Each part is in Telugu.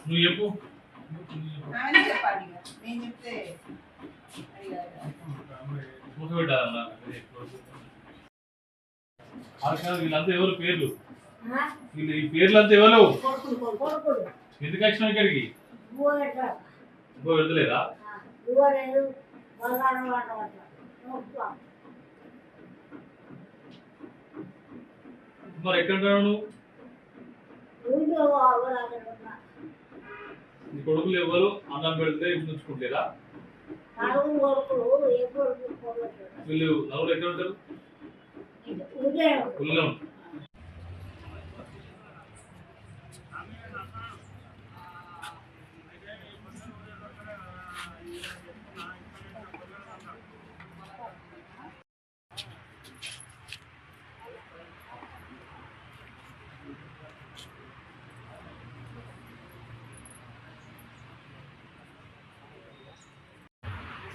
నువ్వు చెప్పు వీళ్ళంతా ఎవరు పేర్లు వీళ్ళు ఈ పేర్లంతా ఎవరు ఎందుకు వచ్చినావు ఇక్కడికి వెళ్తలేదా మరి ఎక్కడ నువ్వు నీ కొడుకులు ఎవరు అన్నం పెడితే ఇంటి ఉంచుకుంటారా వీళ్ళు నలుగురు ఎక్కడ ఉంటారు ఊళ్ళో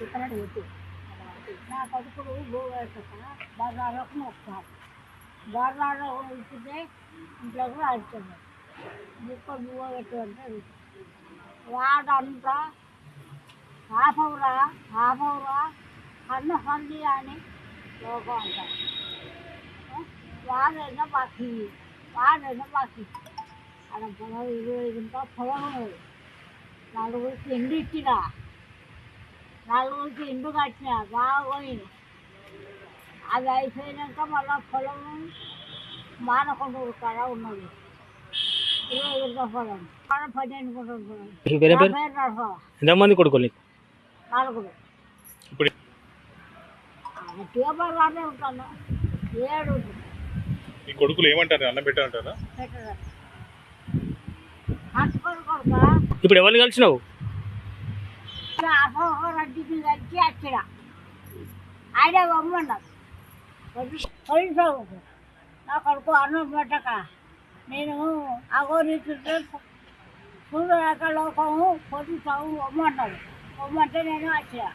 చెప్పినట్టు చెప్పి నా కొడుకులు బజార్లోకి వస్తారు బజార్లో ఇచ్చితే ఇంట్లోకి రాడుతుంది ముక్క బువ్వ పెట్టుకుంటే వాడంతా హాఫవురా కన్ను సంది అని లోకం అంటారు వాడైనా బాకీ అక్కడ పొలం 20 గుంటల పొలం ఉన్నది నలుగురికి ఇండు ఇచ్చిన నలుగురికి ఇండు కట్టిన బాగా పోయింది అది అయిపోయినాక మళ్ళీ పొలం మానకొండ కాడ ఉన్నది 20 గుంటల పొలం 12 గుంటల పొలం ఎంతమంది కొడుకులు నలుగురు గట్టిగా బాగానే ఉంటాను 7 ఈ కొడుకులు ఏమంటారు అన్నం పెట్టారంటారా ఇప్పుడు ఎవరిని కలిసినావు రెడ్డికి కలిసి వచ్చిన ఆయన వమ్మన్నారు పోలీసు నా కొడుకు అన్నం పెట్టక నేను అగోరిస్తుంటే సూర్యరేఖ లోకము పోలీసు వమ్మంటాడు వమ్మంటే నేను వచ్చిన